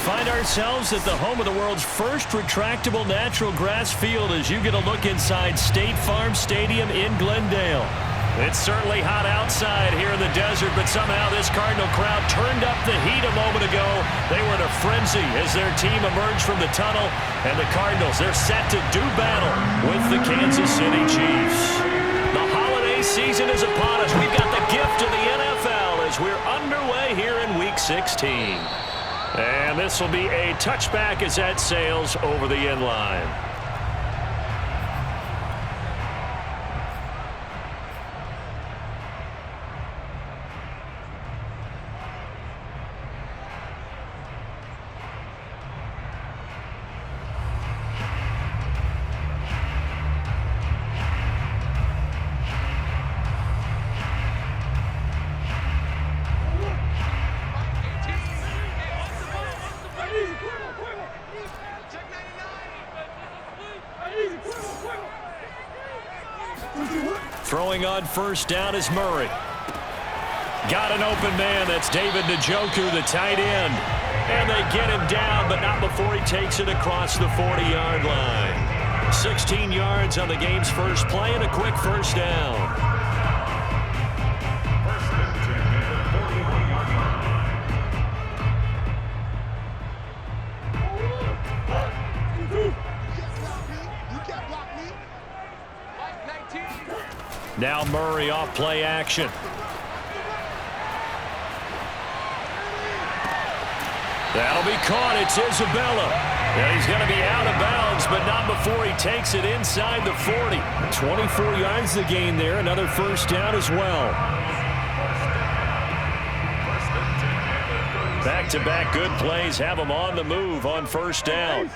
find ourselves at the home of the world's first retractable natural grass field as you get a look inside State Farm Stadium in Glendale. It's certainly hot outside here in the desert, but somehow this Cardinal crowd turned up the heat a moment ago. They were in a frenzy as their team emerged from the tunnel, and the Cardinals, they're set to do battle with the Kansas City Chiefs. The holiday season is upon us. We've got the gift of the NFL as we're underway here in Week 16. And this will be a touchback as that sails over the end line. Throwing on first down is Murray. Got an open man. That's David Njoku, the tight end. And they get him down, but not before he takes it across the 40-yard line. 16 yards on the game's first play and a quick first down. Now Murray off play action. That'll be caught. It's Isabella. And he's going to be out of bounds, but not before he takes it inside the 40. 24 yards the gain there. Another first down as well. Back-to-back good plays have him on the move on first down.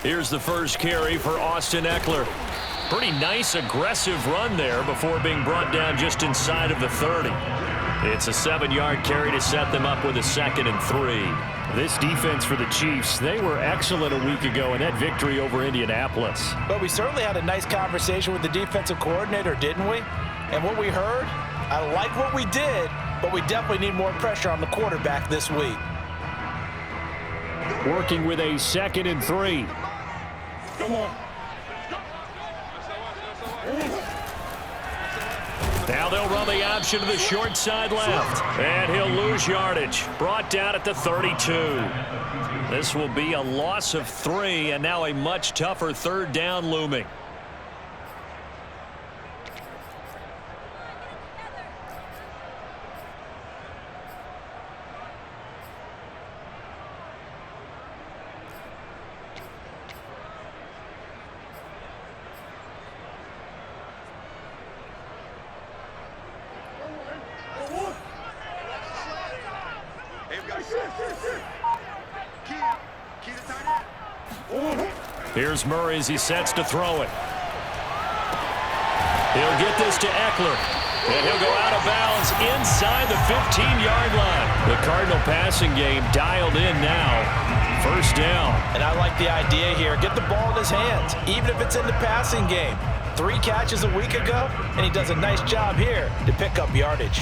Here's the first carry for Austin Ekeler. Pretty nice, aggressive run there before being brought down just inside of the 30. It's a 7-yard carry to set them up with a 2nd and 3. This defense for the Chiefs, they were excellent a week ago in that victory over Indianapolis. But we certainly had a nice conversation with the defensive coordinator, didn't we? And what we heard, I like what we did, but we definitely need more pressure on the quarterback this week. Working with a 2nd and 3. Come on. Now they'll run the option to the short side left. And he'll lose yardage. Brought down at the 32. This will be a loss of 3, and now a much tougher 3rd down looming. Here's Murray as he sets to throw it. He'll get this to Ekeler. And he'll go out of bounds inside the 15-yard line. The Cardinal passing game dialed in now. First down. And I like the idea here. Get the ball in his hands, even if it's in the passing game. 3 catches a week ago, and he does a nice job here to pick up yardage.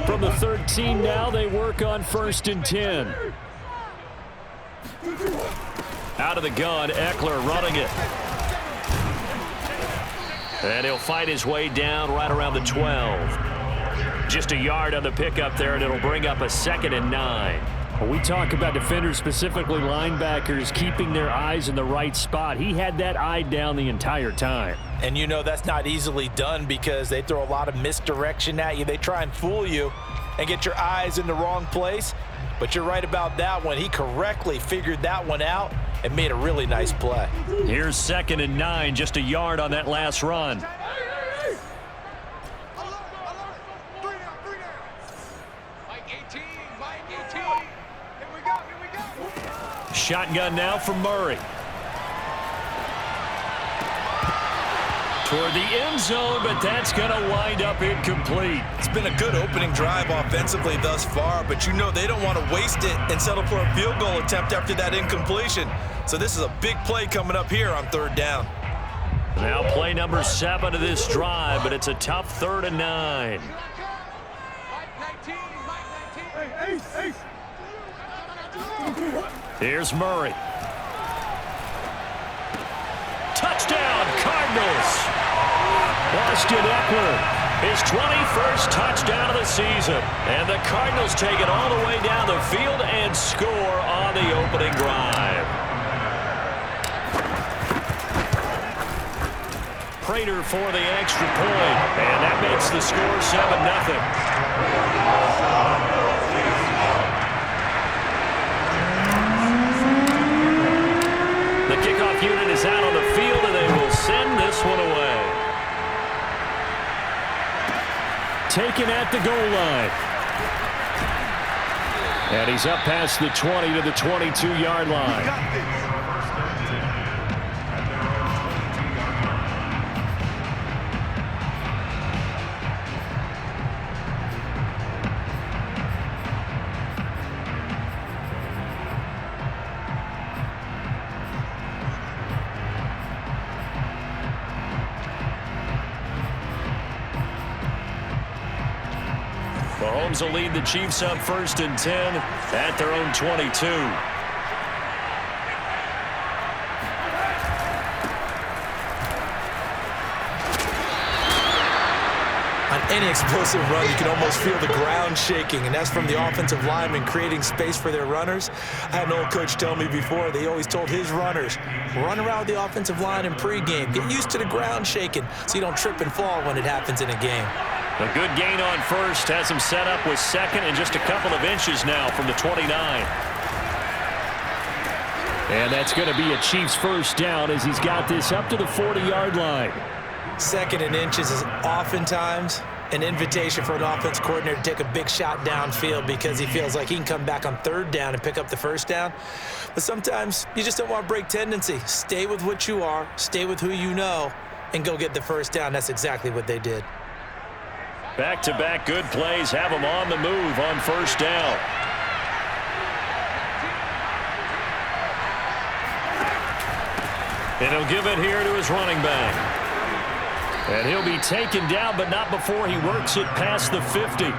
From the 13 now, they work on 1st and 10. Out of the gun, Ekeler running it. And he'll fight his way down right around the 12. Just a yard on the pickup there, and it'll bring up a 2nd and 9. When we talk about defenders, specifically linebackers, keeping their eyes in the right spot, he had that eye down the entire time. And you know that's not easily done because they throw a lot of misdirection at you. They try and fool you and get your eyes in the wrong place. But you're right about that one. He correctly figured that one out and made a really nice play. Here's 2nd and 9, just a yard on that last run. Shotgun now from Murray. Toward the end zone, but that's going to wind up incomplete. It's been a good opening drive offensively thus far, but you know they don't want to waste it and settle for a field goal attempt after that incompletion. So this is a big play coming up here on 3rd down. Now play number 7 of this drive, but it's a tough 3rd and 9. Here's Murray. Touchdown, Cardinals! Austin Eckler, his 21st touchdown of the season. And the Cardinals take it all the way down the field and score on the opening drive. Prater for the extra point, and that makes the score 7-0. The kickoff unit is out on the field, and they will send this one away. Taken at the goal line. And he's up past the 20 to the 22-yard line. Mahomes will lead the Chiefs up 1st and 10 at their own 22. On any explosive run, you can almost feel the ground shaking, and that's from the offensive linemen creating space for their runners. I had an old coach tell me before, they always told his runners, run around the offensive line in pregame. Get used to the ground shaking so you don't trip and fall when it happens in a game. A good gain on first has him set up with 2nd and just a couple of inches now from the 29. And that's going to be a Chiefs first down as he's got this up to the 40-yard line. 2nd and inches is oftentimes an invitation for an offense coordinator to take a big shot downfield because he feels like he can come back on 3rd down and pick up the 1st down. But sometimes you just don't want to break tendency. Stay with what you are, stay with who you know, and go get the 1st down. That's exactly what they did. Back-to-back good plays have him on the move on 1st down. And he'll give it here to his running back. And he'll be taken down, but not before he works it past the 50.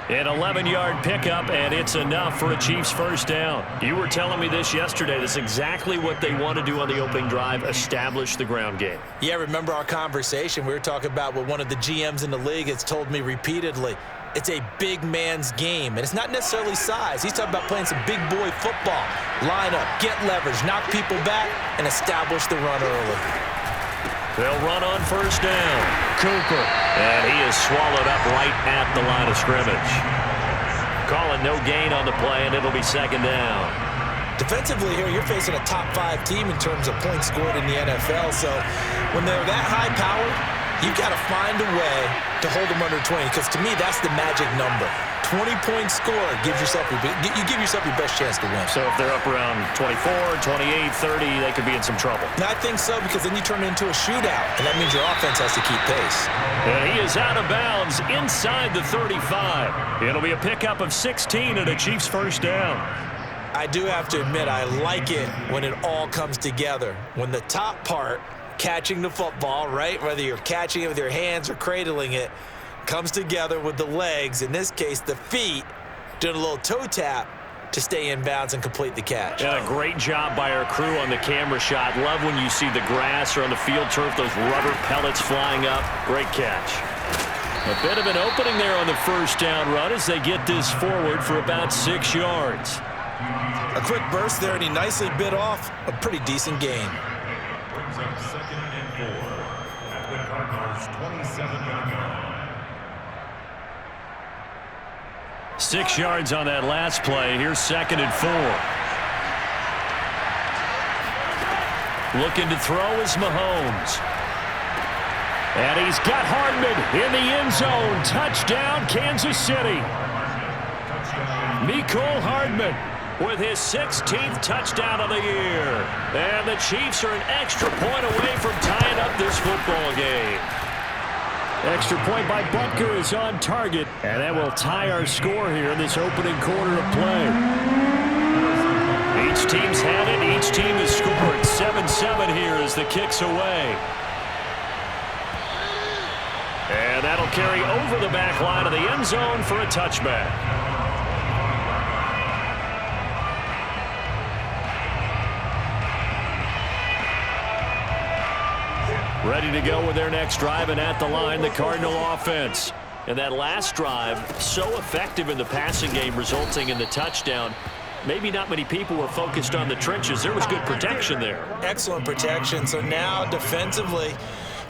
An 11-yard pickup, and it's enough for a Chiefs first down. You were telling me this yesterday. That's exactly what they want to do on the opening drive, establish the ground game. Yeah, remember our conversation. We were talking about what one of the GMs in the league has told me repeatedly. It's a big man's game, and it's not necessarily size. He's talking about playing some big boy football. Line up, get leverage, knock people back, and establish the run early. They'll run on 1st down. Cooper. And he is swallowed up right at the line of scrimmage. Calling no gain on the play, and it'll be 2nd down. Defensively here, you're facing a top 5 team in terms of points scored in the NFL. So when they're that high-powered, you've got to find a way to hold them under 20, because to me, that's the magic number. 20-point score gives yourself you give yourself your best chance to win. So if they're up around 24, 28, 30, they could be in some trouble. And I think so, because then you turn it into a shootout, and that means your offense has to keep pace. And he is out of bounds inside the 35. It'll be a pickup of 16 and a Chiefs first down. I do have to admit, I like it when it all comes together. When the top part, catching the football, right, whether you're catching it with your hands or cradling it, comes together with the legs, in this case the feet, doing a little toe tap to stay in bounds and complete the catch. And a great job by our crew on the camera shot. Love when you see the grass or on the field turf, those rubber pellets flying up. Great catch. A bit of an opening there on the 1st down run as they get this forward for about 6 yards. A quick burst there, and he nicely bit off a pretty decent gain. 2nd and 4 at the Cardinals' 27-yard line. 6 yards on that last play. Here's 2nd and 4. Looking to throw is Mahomes. And he's got Hardman in the end zone. Touchdown, Kansas City. Mecole Hardman with his 16th touchdown of the year. And the Chiefs are an extra point away from tying up this football game. Extra point by Butker is on target, and that will tie our score here in this opening quarter of play. Each team's had it. Each team has scored. 7-7 here as the kick's away. And that'll carry over the back line of the end zone for a touchback. Ready to go with their next drive, and at the line, the Cardinal offense. And that last drive, so effective in the passing game, resulting in the touchdown. Maybe not many people were focused on the trenches. There was good protection there. Excellent protection. So now defensively,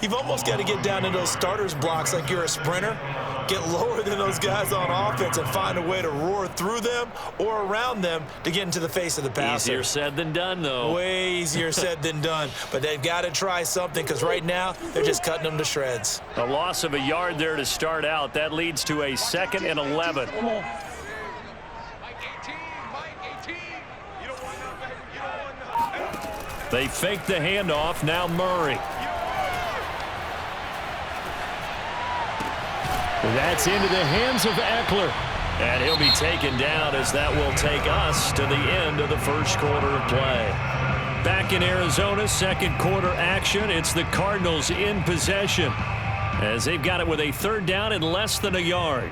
you've almost got to get down in those starters blocks like you're a sprinter. Get lower than those guys on offense and find a way to roar through them or around them to get into the face of the passer. Easier said than done, though. Way easier said than done. But they've got to try something because right now they're just cutting them to shreds. A loss of a yard there to start out. That leads to a 2nd and 11. They fake the handoff. Now Murray. That's into the hands of Eckler. And he'll be taken down as that will take us to the end of the first quarter of play. Back in Arizona, second quarter action. It's the Cardinals in possession as they've got it with a 3rd down and less than a yard.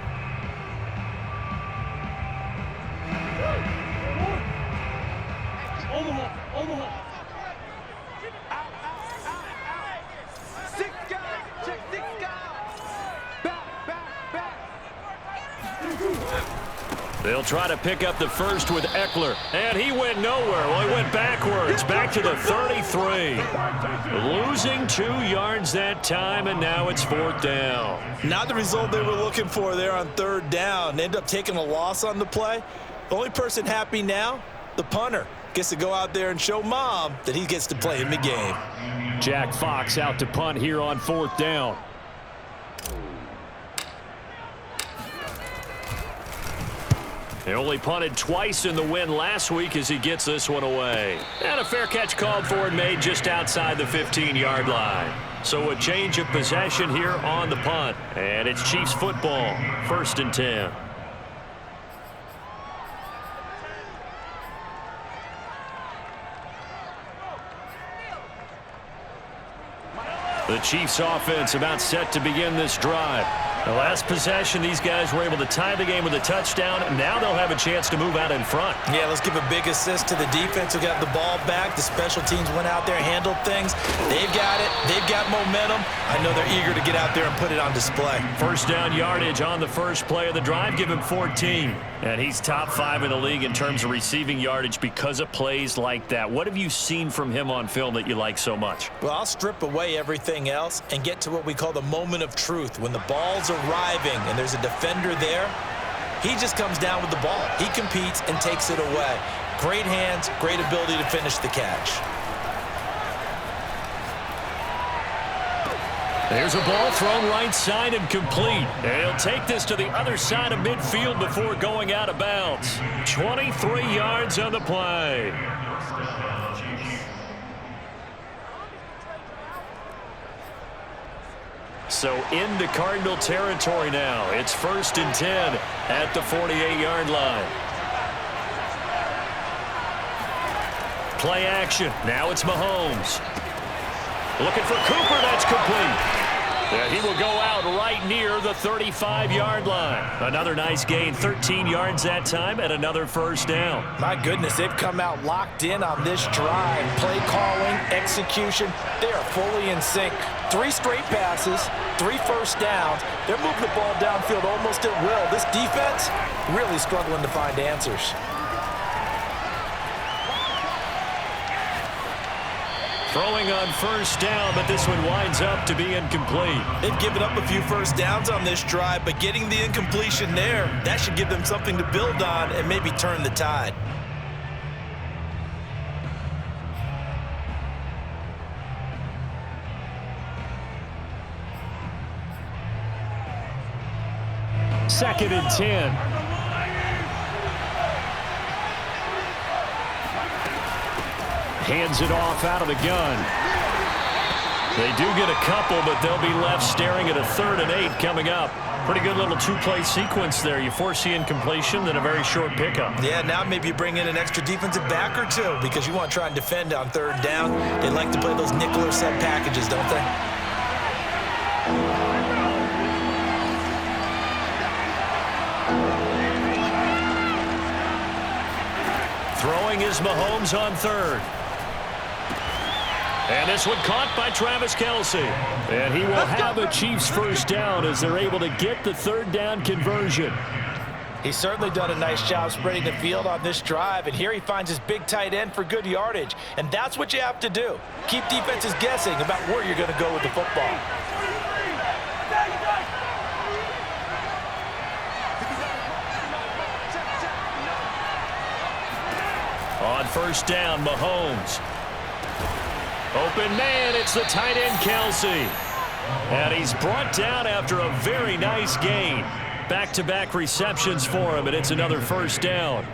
They'll try to pick up the first with Eckler. And he went nowhere. Well, he went backwards. Back to the 33. Losing 2 yards that time, and now it's 4th down. Not the result they were looking for there on 3rd down. They end up taking a loss on the play. The only person happy now, the punter, gets to go out there and show Mom that he gets to play in the game. Jack Fox out to punt here on 4th down. He only punted twice in the win last week as he gets this one away. And a fair catch called for and made just outside the 15-yard line. So a change of possession here on the punt. And it's Chiefs football, 1st and 10. The Chiefs offense about set to begin this drive. The last possession, these guys were able to tie the game with a touchdown. Now they'll have a chance to move out in front. Yeah, let's give a big assist to the defense who got the ball back. The special teams went out there, handled things. They've got it. They've got momentum. I know they're eager to get out there and put it on display. 1st down yardage on the first play of the drive. Give him 14. And he's top 5 in the league in terms of receiving yardage because of plays like that. What have you seen from him on film that you like so much? Well, I'll strip away everything else and get to what we call the moment of truth. When the ball's arriving and there's a defender there, he just comes down with the ball. He competes and takes it away. Great hands, great ability to finish the catch. There's a ball thrown right side and complete. And he'll take this to the other side of midfield before going out of bounds. 23 yards on the play. So into Cardinal territory now. It's 1st and 10 at the 48-yard line. Play action. Now it's Mahomes. Looking for Cooper. That's complete. And he will go out right near the 35-yard line. Another nice gain, 13 yards that time, and another 1st down. My goodness, they've come out locked in on this drive. Play calling, execution, they are fully in sync. 3 straight passes, 3 first downs. They're moving the ball downfield almost at will. This defense really struggling to find answers. Throwing on 1st down, but this one winds up to be incomplete. They've given up a few first downs on this drive, but getting the incompletion there, that should give them something to build on and maybe turn the tide. Second and 10. Hands it off out of the gun. They do get a couple, but they'll be left staring at a 3rd and 8 coming up. Pretty good little 2-play sequence there. You force the incompletion, then a very short pickup. Yeah, now maybe you bring in an extra defensive back or 2 because you want to try and defend on 3rd down. They like to play those nickel or sub packages, don't they? throwing is Mahomes on third. And this one caught by Travis Kelce. And he will have a Chiefs first down as they're able to get the third down conversion. He's certainly done a nice job spreading the field on this drive, and here he finds his big tight end for good yardage. And that's what you have to do. Keep defenses guessing about where you're going to go with the football. On first down, Mahomes. Open man, it's the tight end, Kelce. And he's brought down after a very nice gain. Back-to-back receptions for him, and it's another first down.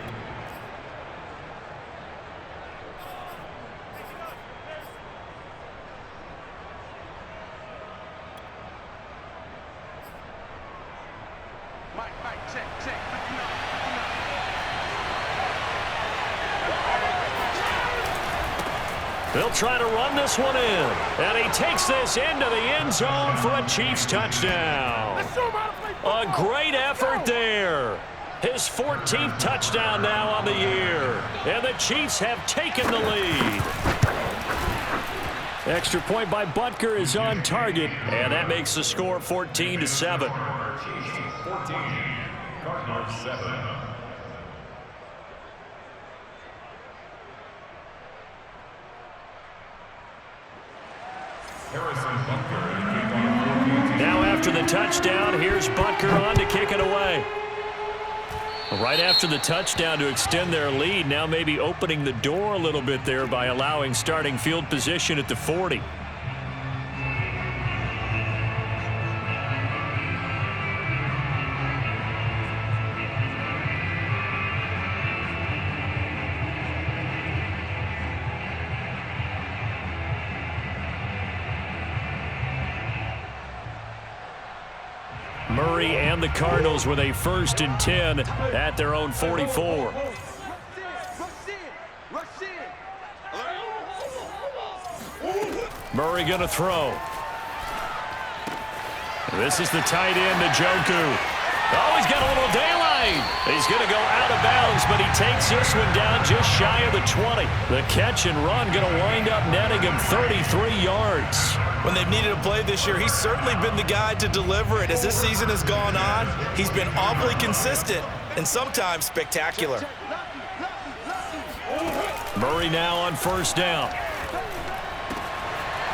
They'll try to run this one in. And he takes this into the end zone for a Chiefs touchdown. A great effort there. His 14th touchdown now on the year. And the Chiefs have taken the lead. Extra point by Butker is on target. And that makes the score 14-7. Chiefs 14, Cardinals 7. Now after the touchdown, here's Butker on to kick it away. Right after the touchdown to extend their lead, now maybe opening the door a little bit there by allowing starting field position at the 40. Murray and the Cardinals with a 1st and 10 at their own 44. Murray going to throw. This is the tight end, Njoku. Oh, he's got a little daylight. He's going to go out of bounds, but he takes this one down just shy of the 20. The catch and run going to wind up netting him 33 yards. When they've needed a play this year, he's certainly been the guy to deliver it. As this season has gone on, he's been awfully consistent and sometimes spectacular. Murray now on first down.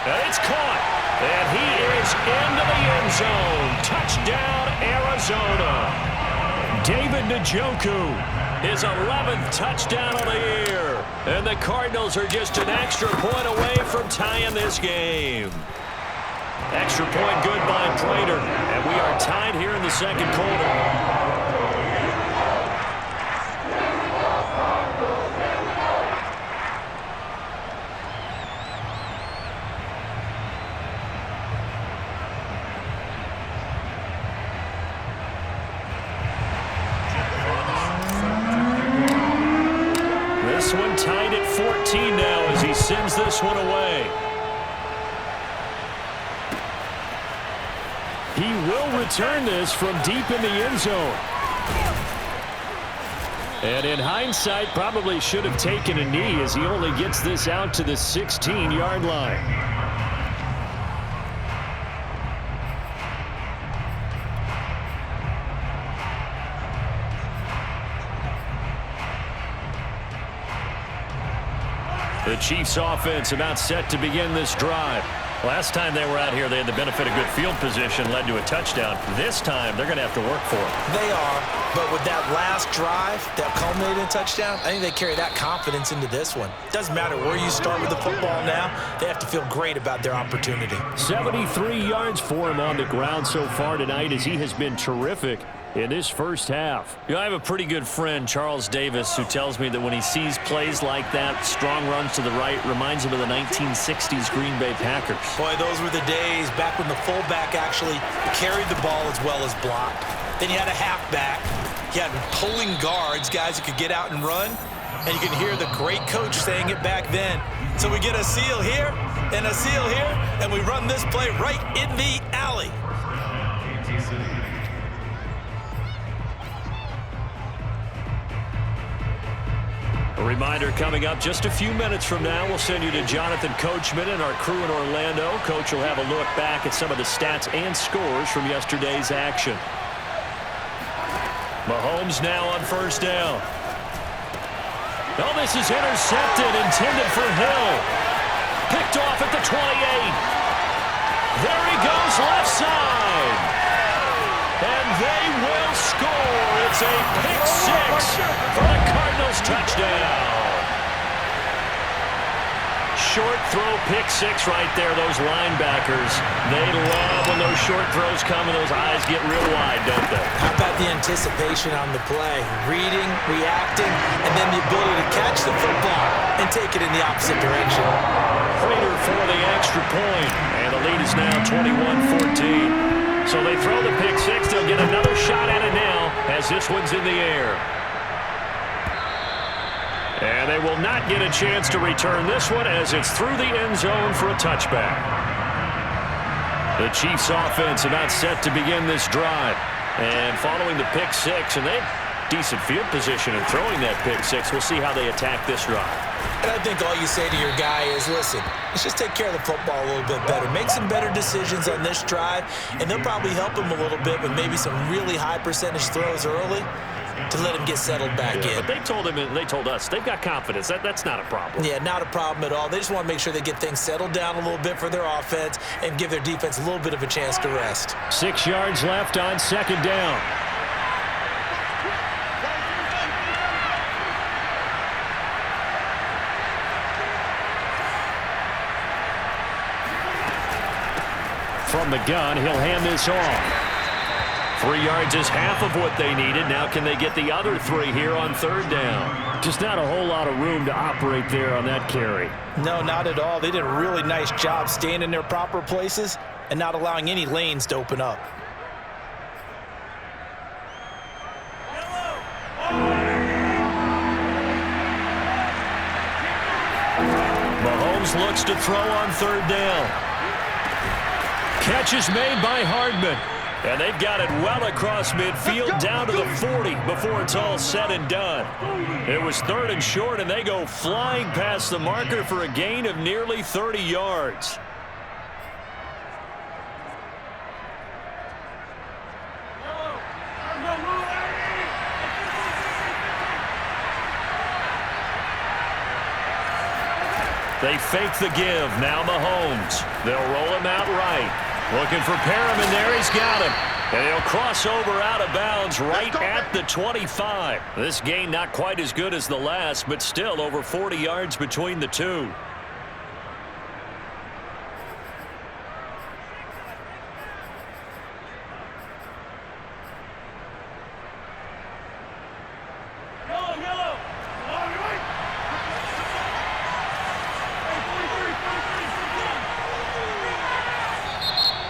And it's caught. And he is into the end zone. Touchdown, Arizona. David Njoku, his 11th touchdown of the year. And the Cardinals are just an extra point away from tying this game. Extra point good by Prater. And we are tied here in the second quarter. This one tied at 14 now as he sends this one away. He will return this from deep in the end zone. And in hindsight, probably should have taken a knee as he only gets this out to the 16-yard line. The Chiefs offense about set to begin this drive. Last time they were out here, they had the benefit of good field position, led to a touchdown. This time, they're going to have to work for it. They are, but with that last drive that culminated in a touchdown, I think they carry that confidence into this one. Doesn't matter where you start with the football now, they have to feel great about their opportunity. 73 yards for him on the ground so far tonight as he has been terrific in this first half. You know, I have a pretty good friend, Charles Davis, who tells me that when he sees plays like that, strong runs to the right, reminds him of the 1960s Green Bay Packers. Boy, those were the days back when the fullback actually carried the ball as well as blocked. Then you had a halfback. You had pulling guards, guys who could get out and run. And you can hear the great coach saying it back then. So we get a seal here and a seal here, and we run this play right in the alley. A reminder coming up just a few minutes from now, we'll send you to Jonathan Coachman and our crew in Orlando. Coach will have a look back at some of the stats and scores from yesterday's action. Mahomes now on first down. Oh, this is intercepted, intended for Hill. Picked off at the 28. There he goes, left side. And they will score. It's a pick six for the Cardinals touchdown. Short throw pick six right there, those linebackers. They love when those short throws come and those eyes get real wide, don't they? How about the anticipation on the play? Reading, reacting, and then the ability to catch the football and take it in the opposite direction. Prater for the extra point, and the lead is now 21-14. So they throw the pick six. They'll get another shot at it now as this one's in the air. And they will not get a chance to return this one as it's through the end zone for a touchback. The Chiefs offense about set to begin this drive. And following the pick six, and they decent field position in throwing that pick six. We'll see how they attack this drive. And I think all you say to your guy is, listen, let's just take care of the football a little bit better. Make some better decisions on this drive, and they'll probably help him a little bit with maybe some really high percentage throws early to let him get settled back in. But they told him, and they told us, they've got confidence. That's not a problem. Yeah, not a problem at all. They just want to make sure they get things settled down a little bit for their offense and give their defense a little bit of a chance to rest. 6 yards left on second down. From the gun, he'll hand this off. 3 yards is half of what they needed. Now can they get the other 3 here on third down? Just not a whole lot of room to operate there on that carry. No, not at all. They did a really nice job staying in their proper places and not allowing any lanes to open up. Mahomes looks to throw on third down. Catch is made by Hardman. And they've got it well across midfield down to the 40 before it's all said and done. It was third and short, and they go flying past the marker for a gain of nearly 30 yards. They fake the give. Now Mahomes. They'll roll him out right. Looking for Perriman there. He's got him. And he'll cross over out of bounds right at the 25. This gain not quite as good as the last, but still over 40 yards between the two.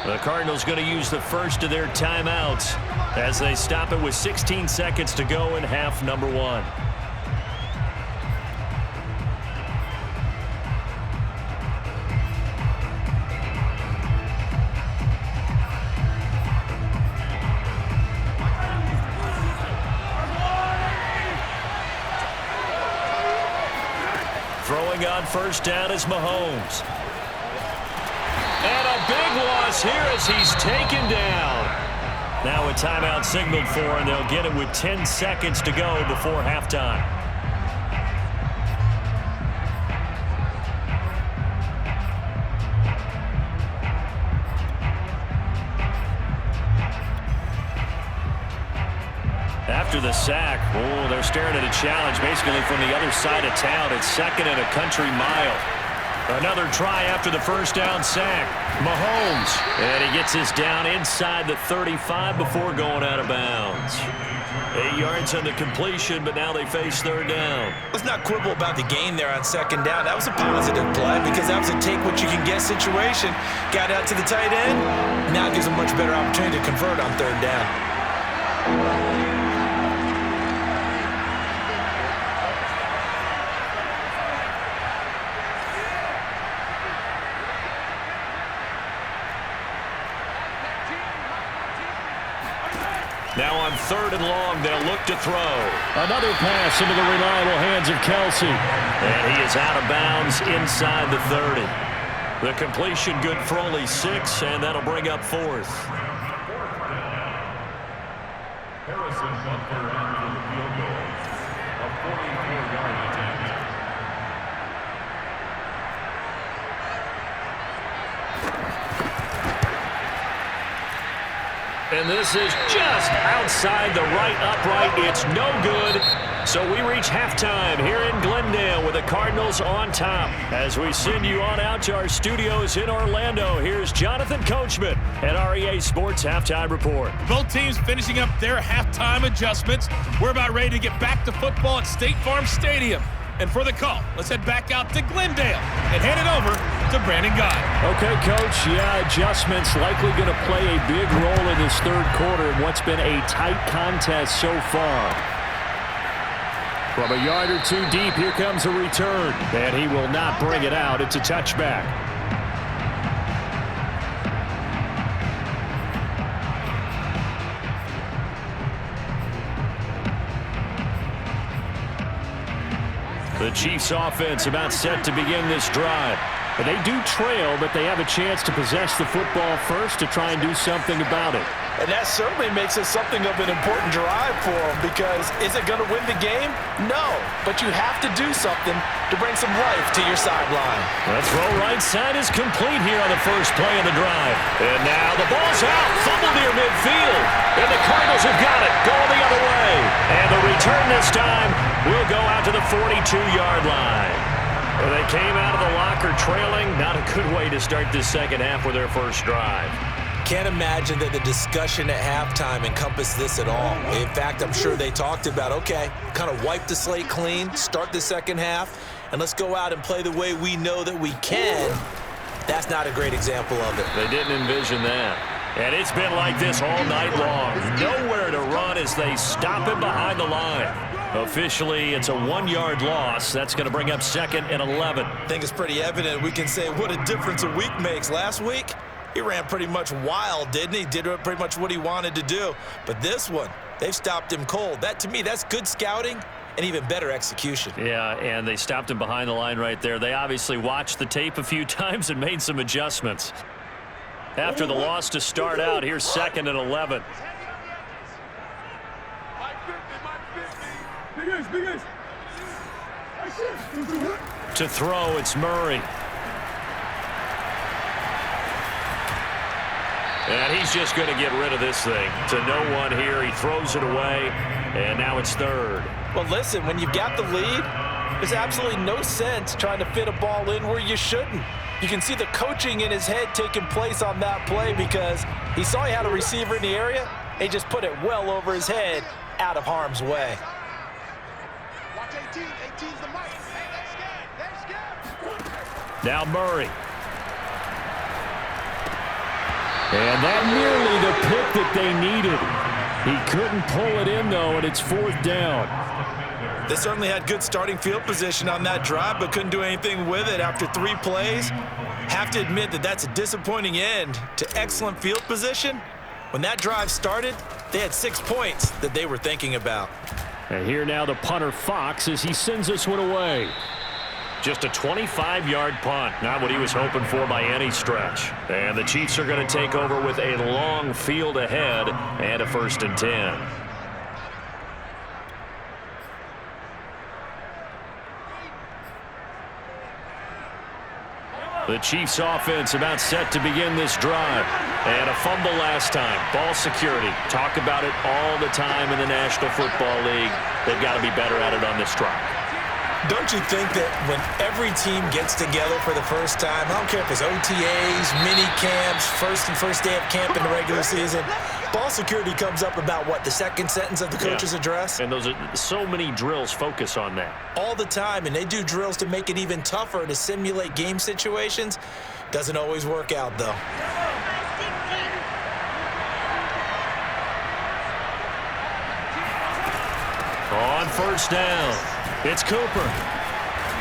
The Cardinals going to use the first of their timeouts as they stop it with 16 seconds to go in half number 1. Throwing on first down is Mahomes. And a big loss here as he's taken down. Now a timeout signaled for, and they'll get it with 10 seconds to go before halftime. After the sack, they're staring at a challenge basically from the other side of town. It's second and a country mile. Another try after the first down sack. Mahomes. And he gets this down inside the 35 before going out of bounds. 8 yards on the completion, but now they face third down. Let's not quibble about the gain there on second down. That was a positive play because that was a take-what-you-can-get situation. Got out to the tight end. Now gives them a much better opportunity to convert on third down. Now on 3rd and long, they'll look to throw. Another pass into the reliable hands of Kelsey. And he is out of bounds inside the 30. The completion good for only 6, and that'll bring up 4th. Harrison Butker in for the field goal. A 44-yard attempt. And this is just outside the right upright. It's no good. So we reach halftime here in Glendale with the Cardinals on top. As we send you on out to our studios in Orlando, here's Jonathan Coachman at REA Sports Halftime Report. Both teams finishing up their halftime adjustments. We're about ready to get back to football at State Farm Stadium. And for the call, let's head back out to Glendale and hand it over to Brandon Guy. Okay, Coach. Yeah, adjustments likely going to play a big role in this 3rd quarter in what's been a tight contest so far. From a yard or 2 deep, here comes a return. And he will not bring it out. It's a touchback. The Chiefs offense about set to begin this drive. And they do trail, but they have a chance to possess the football first to try and do something about it. And that certainly makes it something of an important drive for them, because is it going to win the game? No, but you have to do something to bring some life to your sideline. The throw right side is complete here on the first play of the drive. And now the ball's out, fumbled near midfield. And the Cardinals have got it, going the other way. And the return this time will go out to the 42-yard line. Well, they came out of the locker trailing. Not a good way to start this second half with their first drive. Can't imagine that the discussion at halftime encompassed this at all. In fact, I'm sure they talked about, okay, kind of wipe the slate clean, start the second half, and let's go out and play the way we know that we can. That's not a great example of it. They didn't envision that. And it's been like this all night long. Nowhere to run as they stop him behind the line. Officially, it's a 1-yard loss. That's going to bring up 2nd and 11. I think it's pretty evident. We can say what a difference a week makes. Last week, he ran pretty much wild, didn't he? Did pretty much what he wanted to do. But this one, they've stopped him cold. That, to me, that's good scouting and even better execution. Yeah, and they stopped him behind the line right there. They obviously watched the tape a few times and made some adjustments. After the loss to start out, here's 2nd and 11. To throw, it's Murray. And he's just going to get rid of this thing. To no one here. He throws it away, and now it's 3rd. Well, listen, when you've got the lead, there's absolutely no sense trying to fit a ball in where you shouldn't. You can see the coaching in his head taking place on that play, because he saw he had a receiver in the area. He just put it well over his head, out of harm's way. Watch 18. 18's the mic. Hey, they're scared. Now Murray. And that nearly the pick that they needed. He couldn't pull it in, though, and it's 4th down. They certainly had good starting field position on that drive, but couldn't do anything with it after 3 plays. Have to admit that that's a disappointing end to excellent field position. When that drive started, they had 6 points that they were thinking about. And here now the punter Fox as he sends this one away. Just a 25-yard punt. Not what he was hoping for by any stretch. And the Chiefs are going to take over with a long field ahead and a 1st and 10. The Chiefs offense about set to begin this drive. And a fumble last time. Ball security. Talk about it all the time in the National Football League. They've got to be better at it on this drive. Don't you think that when every team gets together for the first time, I don't care if it's OTAs, mini camps, first day of camp in the regular season, ball security comes up about, what, the second sentence of the coach's address? And those are so many drills focus on that. All the time, and they do drills to make it even tougher to simulate game situations. Doesn't always work out, though. On 1st down. It's Cooper.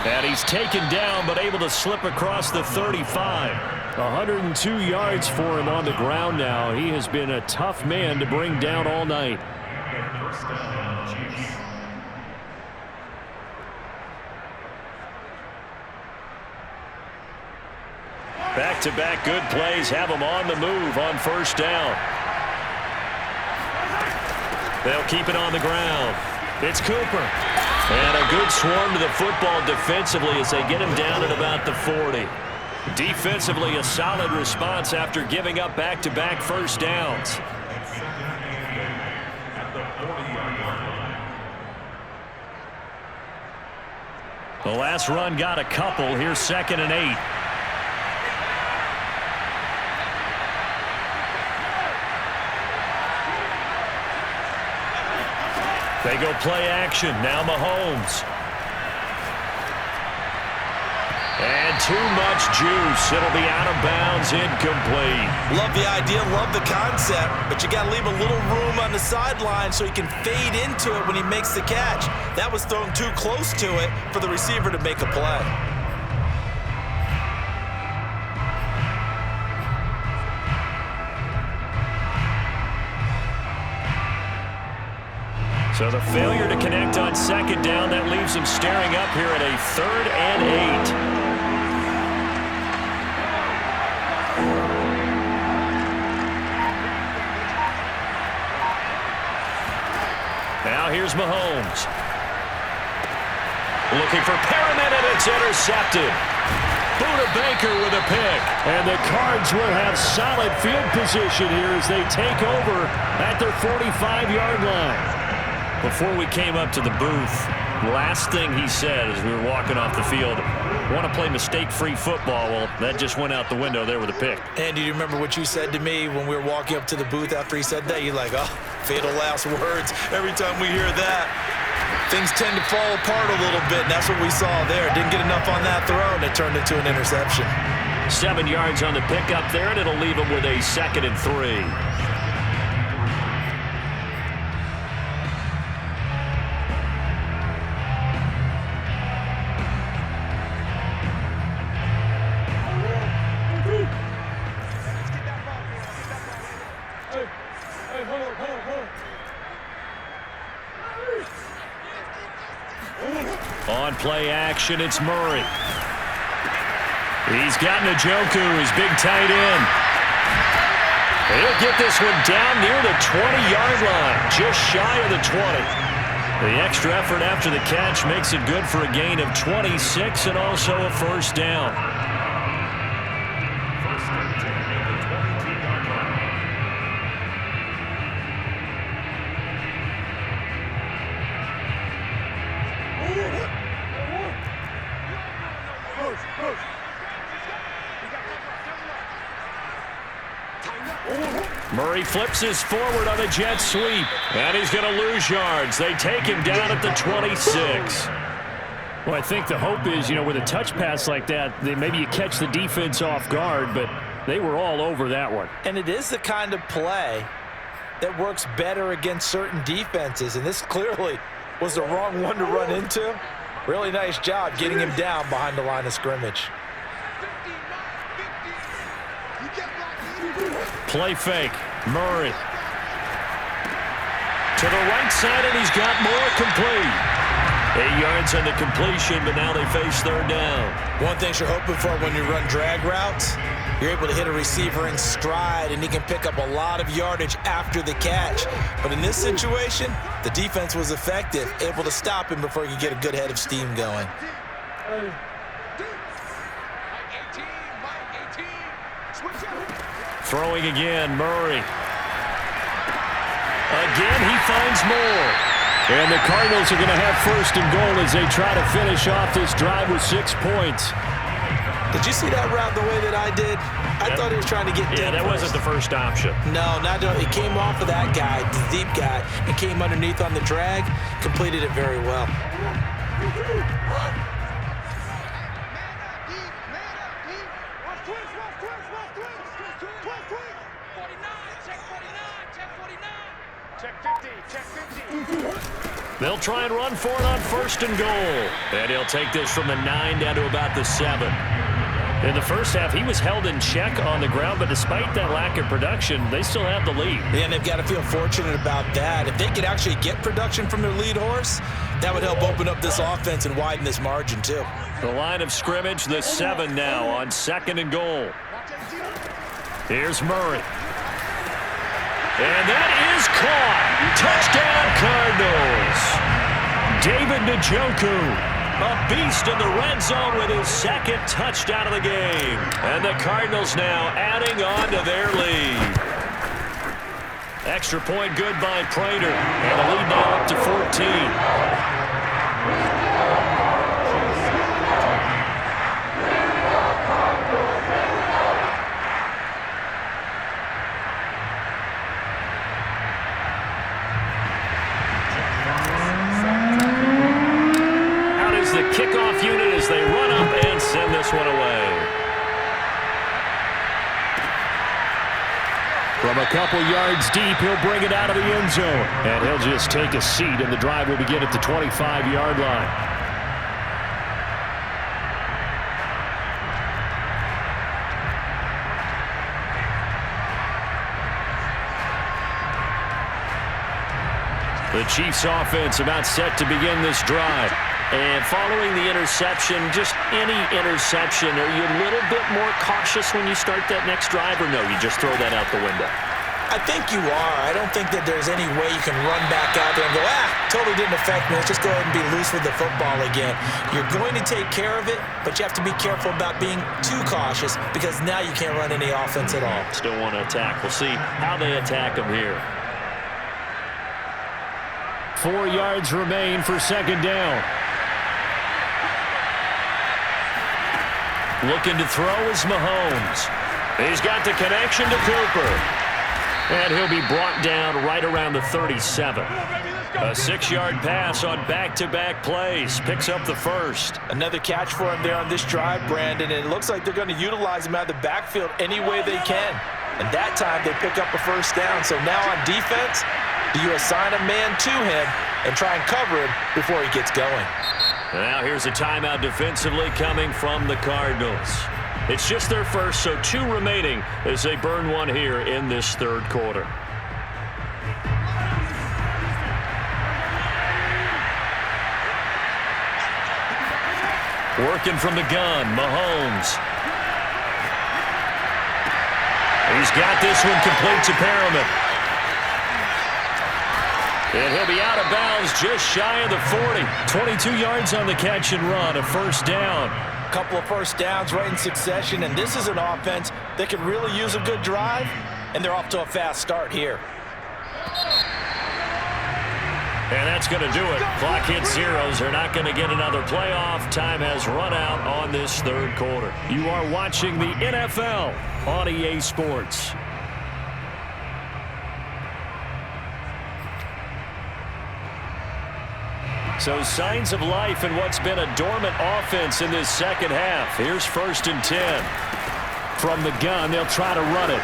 And he's taken down but able to slip across the 35. 102 yards for him on the ground now. He has been a tough man to bring down all night. Back-to-back good plays have him on the move on first down. They'll keep it on the ground. It's Cooper. And a good swarm to the football defensively as they get him down at about the 40. Defensively, a solid response after giving up back-to-back first downs. The last run got a couple. Here's 2nd and 8. They go play action. Now Mahomes. And too much juice. It'll be out of bounds, incomplete. Love the idea, love the concept, but you got to leave a little room on the sideline so he can fade into it when he makes the catch. That was thrown too close to it for the receiver to make a play. So the failure to connect on 2nd down, that leaves him staring up here at a 3rd and 8. Now here's Mahomes. Looking for Perriman, and it's intercepted. Buda Baker with a pick. And the Cards will have solid field position here as they take over at their 45-yard line. Before we came up to the booth, last thing he said as we were walking off the field, want to play mistake-free football. Well, that just went out the window there with a pick. And do you remember what you said to me when we were walking up to the booth after he said that? You're like, oh, fatal last words. Every time we hear that, things tend to fall apart a little bit, and that's what we saw there. Didn't get enough on that throw, and it turned into an interception. 7 yards on the pickup there, and it'll leave him with a 2nd and 3. On play action, it's Murray. He's got Njoku, his big tight end. He'll get this one down near the 20-yard line, just shy of the 20. The extra effort after the catch makes it good for a gain of 26 and also a first down. Murray flips his forward on the jet sweep, and he's going to lose yards. They take him down at the 26. Well, I think the hope is, with a touch pass like that, maybe you catch the defense off guard, but they were all over that one. And it is the kind of play that works better against certain defenses, and this clearly was the wrong one to run into. Really nice job getting him down behind the line of scrimmage. Play fake. Murray. To the right side, and he's got more complete. 8 yards on the completion, but now they face 3rd down. One thing you're hoping for when you run drag routes, you're able to hit a receiver in stride, and he can pick up a lot of yardage after the catch. But in this situation, the defense was effective, able to stop him before he could get a good head of steam going. Throwing again, Murray. Again, he finds more. And the Cardinals are going to have 1st and goal as they try to finish off this drive with 6 points. Did you see that route the way that I did? I thought he was trying to get deep. Yeah, that wasn't the first option. No, it came off of that guy, the deep guy, and came underneath on the drag, completed it very well. They'll try and run for it on 1st and goal. And he'll take this from the 9 down to about the 7. In the first half, he was held in check on the ground, but despite that lack of production, they still have the lead. Yeah, and they've got to feel fortunate about that. If they could actually get production from their lead horse, that would help open up this offense and widen this margin, too. The line of scrimmage, the 7 now on 2nd and goal. Here's Murray. And that is caught. Touchdown, Cardinals. David Njoku. A beast in the red zone with his 2nd touchdown of the game. And the Cardinals now adding on to their lead. Extra point good by Prater. And the lead now up to 14. The kickoff unit as they run up and send this one away. From a couple yards deep, he'll bring it out of the end zone. And he'll just take a seat, and the drive will begin at the 25-yard line. The Chiefs offense about set to begin this drive. And following the interception, just any interception, are you a little bit more cautious when you start that next drive, or no, you just throw that out the window? I think you are. I don't think that there's any way you can run back out there and go, totally didn't affect me. Let's just go ahead and be loose with the football again. You're going to take care of it, but you have to be careful about being too cautious because now you can't run any offense at all. Still want to attack. We'll see how they attack them here. 4 yards remain for 2nd down. Looking to throw is Mahomes. He's got the connection to Cooper. And he'll be brought down right around the 37. A 6-yard pass on back-to-back plays. Picks up the 1st. Another catch for him there on this drive, Brandon. And it looks like they're going to utilize him out of the backfield any way they can. And that time they pick up a 1st down. So now on defense, do you assign a man to him and try and cover him before he gets going? Now here's a timeout defensively coming from the Cardinals. It's just their first, so 2 remaining as they burn one here in this 3rd quarter. Working from the gun, Mahomes. He's got this one complete to Perriman. And he'll be out of bounds just shy of the 40. 22 yards on the catch and run, a 1st down. A couple of 1st downs right in succession, and this is an offense that could really use a good drive, and they're off to a fast start here. And that's going to do it. Clock hits zeros. They're not going to get another playoff. Time has run out on this 3rd quarter. You are watching the NFL on EA Sports. So signs of life in what's been a dormant offense in this 2nd half. Here's 1st and 10. From the gun, they'll try to run it.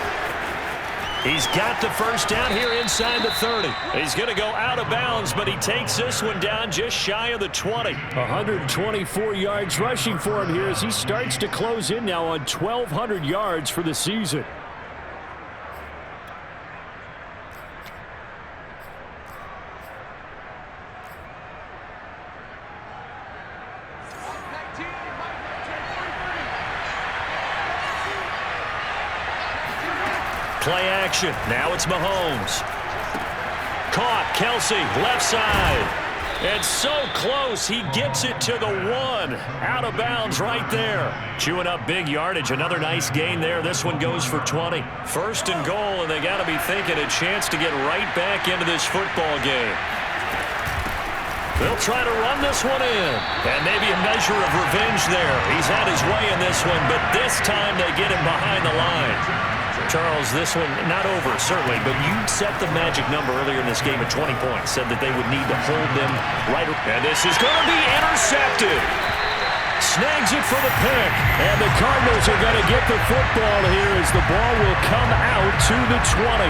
He's got the 1st down here inside the 30. He's going to go out of bounds, but he takes this one down just shy of the 20. 124 yards rushing for him here as he starts to close in now on 1,200 yards for the season. Play action. Now it's Mahomes. Caught. Kelsey, left side. And so close, he gets it to the 1. Out of bounds right there. Chewing up big yardage. Another nice gain there. This one goes for 20. 1st and goal, and they got to be thinking a chance to get right back into this football game. They'll try to run this one in. And maybe a measure of revenge there. He's had his way in this one, but this time they get him behind the line. Charles, this one not over, certainly, but you set the magic number earlier in this game at 20 points. Said that they would need to hold them right. And this is going to be intercepted. Snags it for the pick. And the Cardinals are going to get the football here as the ball will come out to the 20.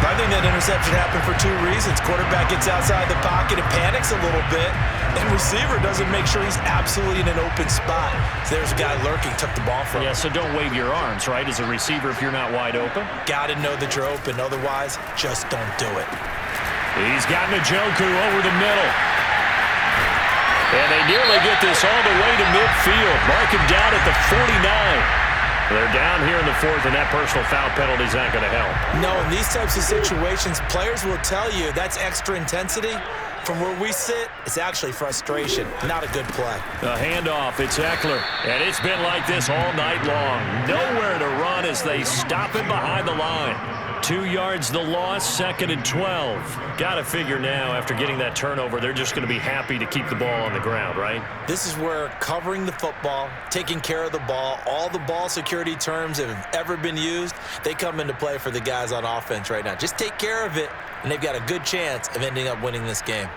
I think that interception happened for two reasons. Quarterback gets outside the pocket and panics a little bit, and receiver doesn't make sure he's absolutely in an open spot. So there's a guy lurking, took the ball from him. Yeah, so don't wave your arms, right, as a receiver if you're not wide open. Got to know that you're open. Otherwise, just don't do it. He's got Njoku over the middle. And they nearly get this all the way to midfield. Mark him down at the 49. They're down here in the fourth, and that personal foul penalty is not going to help. No, in these types of situations, players will tell you that's extra intensity. From where we sit, it's actually frustration. Not a good play. The handoff, it's Eckler. And it's been like this all night long. Nowhere to run as they stop him behind the line. 2 yards the loss, 2nd and 12. Got to figure now, after getting that turnover, they're just going to be happy to keep the ball on the ground, right? This is where covering the football, taking care of the ball, all the ball security terms that have ever been used, they come into play for the guys on offense right now. Just take care of it, and they've got a good chance of ending up winning this game.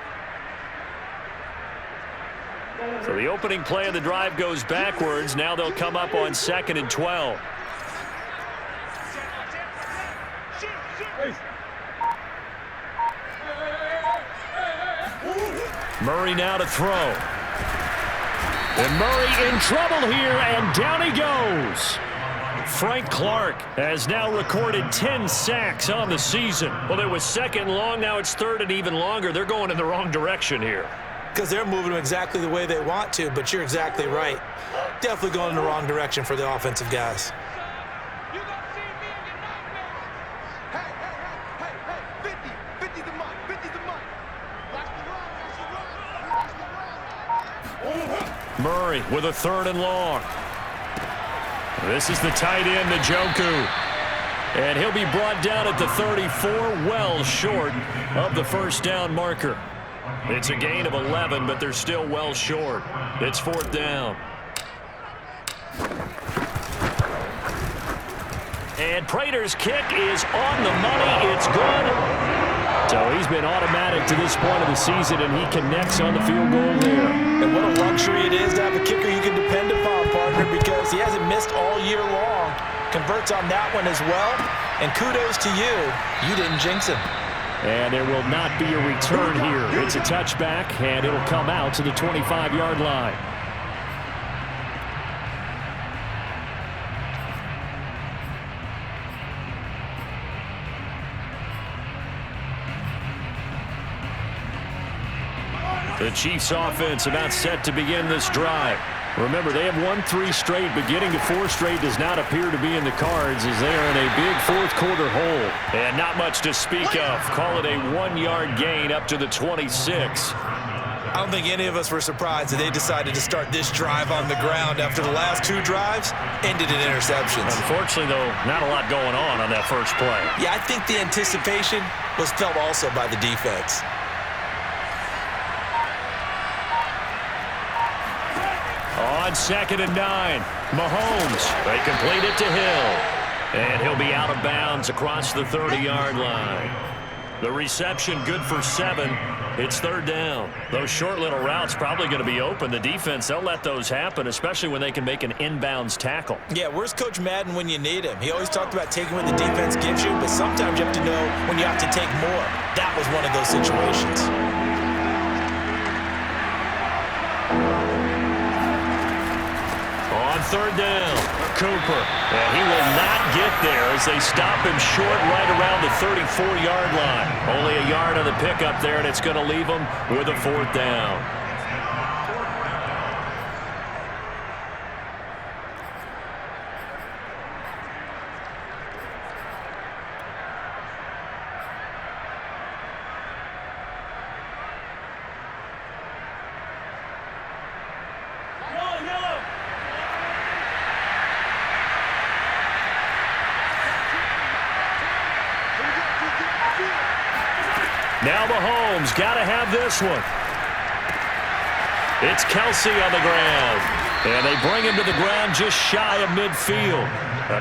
So the opening play of the drive goes backwards. Now they'll come up on 2nd and 12. Murray now to throw. And Murray in trouble here, and down he goes. Frank Clark has now recorded 10 sacks on the season. Well, it was 2nd and long. Now it's 3rd and even longer. They're going in the wrong direction here. Because they're moving them exactly the way they want to, but you're exactly right. Definitely going in the wrong direction for the offensive guys. Murray with a 3rd and long. This is the tight end, Njoku. And he'll be brought down at the 34, well short of the first down marker. It's a gain of 11, but they're still well short. It's 4th down. And Prater's kick is on the money. It's good. So he's been automatic to this point of the season, and he connects on the field goal there. And what a luxury it is to have a kicker you can depend upon, partner, because he hasn't missed all year long. Converts on that one as well. And kudos to you. You didn't jinx him. And there will not be a return here. It's a touchback, and it'll come out to the 25-yard line. The Chiefs offense about set to begin this drive. Remember, they have won 3 straight, but getting to 4 straight does not appear to be in the cards as they are in a big fourth-quarter hole. And not much to speak of. Call it a 1-yard gain up to the 26. I don't think any of us were surprised that they decided to start this drive on the ground after the last 2 drives ended in interceptions. Unfortunately, though, not a lot going on that first play. Yeah, I think the anticipation was felt also by the defense. On 2nd and 9, Mahomes. They complete it to Hill. And he'll be out of bounds across the 30-yard line. The reception good for 7. It's 3rd down. Those short little routes probably going to be open. The defense, they'll let those happen, especially when they can make an inbounds tackle. Yeah, where's Coach Madden when you need him? He always talked about taking what the defense gives you, but sometimes you have to know when you have to take more. That was one of those situations. On 3rd down, Cooper. And he will not get there as they stop him short right around the 34-yard line. Only a yard on the pickup there, and it's going to leave him with a 4th down. Now Mahomes got to have this one. It's Kelsey on the ground. And they bring him to the ground just shy of midfield.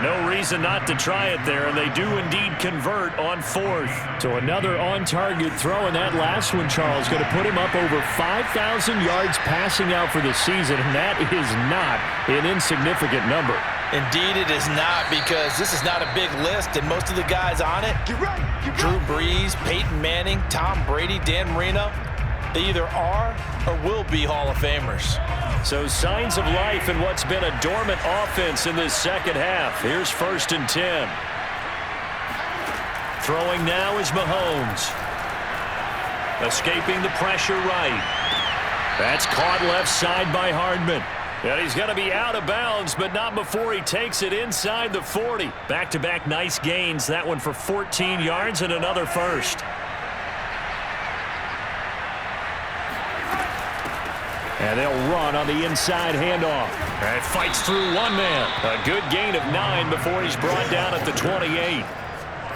No reason not to try it there, and they do indeed convert on 4th. To another on-target throw, and that last one, Charles, going to put him up over 5,000 yards passing out for the season, and that is not an insignificant number. Indeed, it is not, because this is not a big list, and most of the guys on it, Drew Brees, Peyton Manning, Tom Brady, Dan Marino, they either are or will be Hall of Famers. So signs of life in what's been a dormant offense in this second half. Here's 1st and 10. Throwing now is Mahomes. Escaping the pressure right. That's caught left side by Hardman. And he's going to be out of bounds, but not before he takes it inside the 40. Back-to-back nice gains. That one for 14 yards and another first. And they'll run on the inside handoff. And fights through one man. A good gain of 9 before he's brought down at the 28.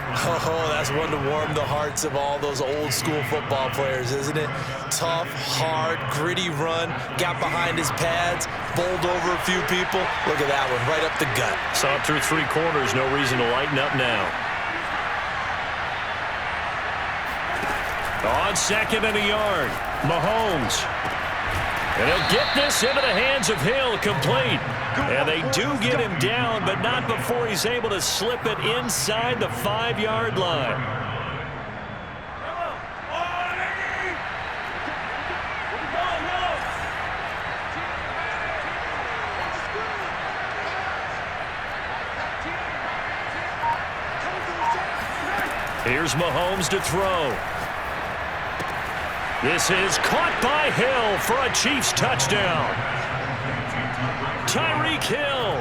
Oh, that's one to warm the hearts of all those old-school football players, isn't it? Tough, hard, gritty run, got behind his pads, bowled over a few people. Look at that one, right up the gut. Saw it through 3 quarters, no reason to lighten up now. On 2nd and a yard, Mahomes. And he'll get this into the hands of Hill, complete. And they do get him down, but not before he's able to slip it inside the 5-yard line. Here's Mahomes to throw. This is caught by Hill for a Chiefs touchdown. Tyreek Hill,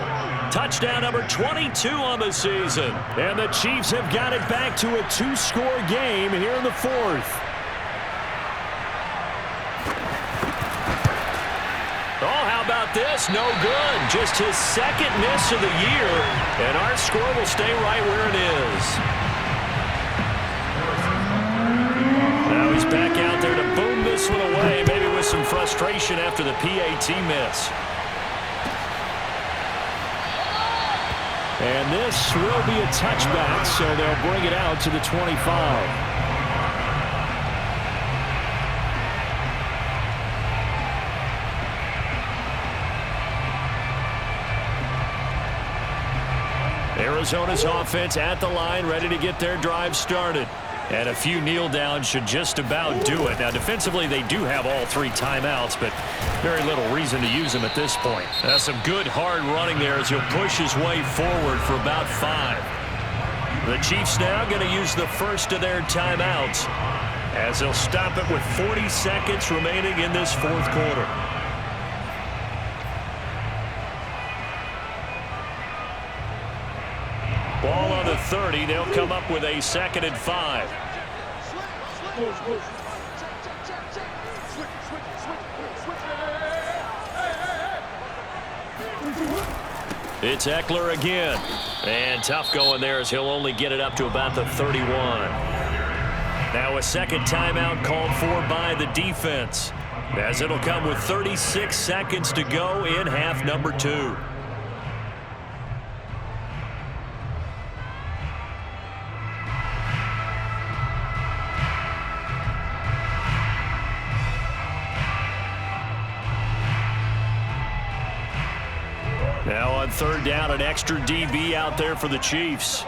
touchdown number 22 on the season. And the Chiefs have got it back to a 2-score game here in the 4th. Oh, how about this? No good. Just his 2nd miss of the year. And our score will stay right where it is. Now he's back out there to boom this one away, maybe with some frustration after the PAT miss. And this will be a touchback, so they'll bring it out to the 25. Arizona's offense at the line, ready to get their drive started. And a few kneel downs should just about do it. Now, defensively, they do have all 3 timeouts, but very little reason to use them at this point. That's some good, hard running there as he'll push his way forward for about 5. The Chiefs now going to use the first of their timeouts as they'll stop it with 40 seconds remaining in this 4th quarter. Ball on the 30. They'll come up with a 2nd and 5. It's Eckler again. And tough going there as he'll only get it up to about the 31. Now a 2nd timeout called for by the defense, as it'll come with 36 seconds to go in half number 2. Now on 3rd down, an extra DB out there for the Chiefs.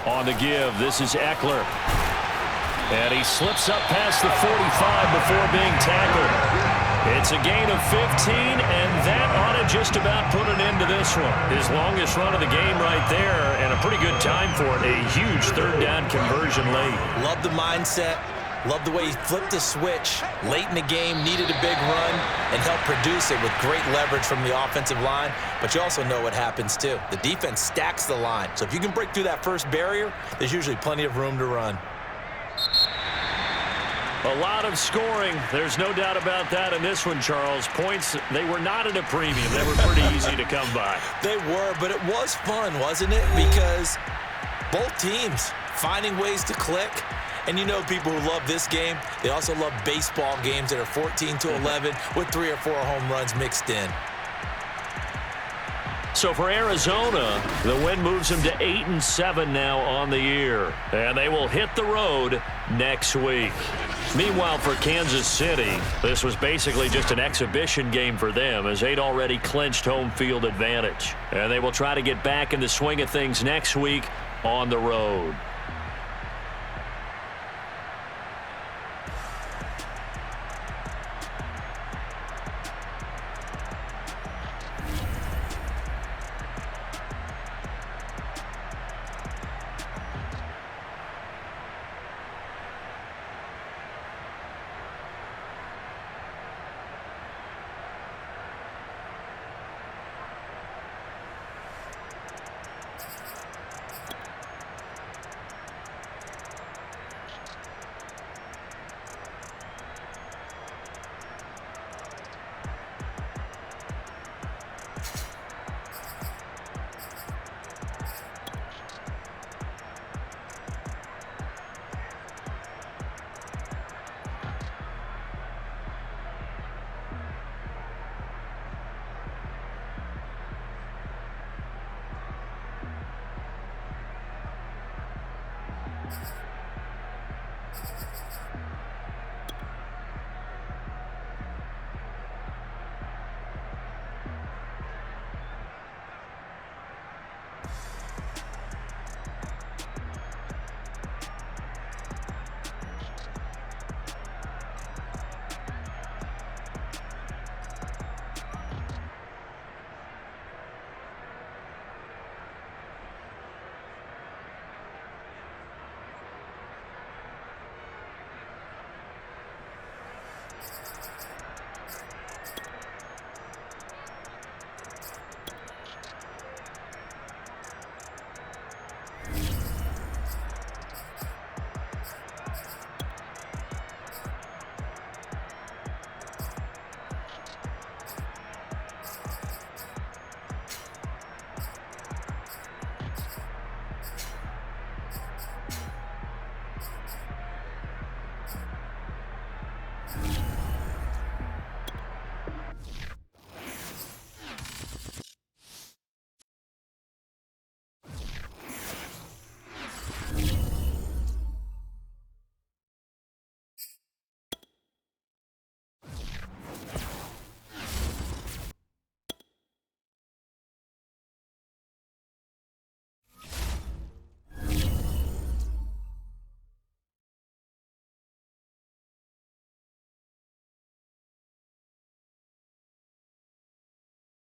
On the give, this is Eckler. And he slips up past the 45 before being tackled. It's a gain of 15, and that ought to just about put an end to this one. His longest run of the game right there, and a pretty good time for it. A huge 3rd down conversion late. Love the mindset. Love the way he flipped the switch late in the game, needed a big run, and helped produce it with great leverage from the offensive line. But you also know what happens, too. The defense stacks the line. So if you can break through that first barrier, there's usually plenty of room to run. A lot of scoring. There's no doubt about that in this one, Charles. Points, they were not at a premium. They were pretty easy to come by. They were, but it was fun, wasn't it? Because both teams finding ways to click. And you know people who love this game, they also love baseball games that are 14-11 with 3 or 4 home runs mixed in. So for Arizona, the win moves them to 8-7 now on the year. And they will hit the road next week. Meanwhile, for Kansas City, this was basically just an exhibition game for them as they'd already clinched home field advantage. And they will try to get back in the swing of things next week on the road.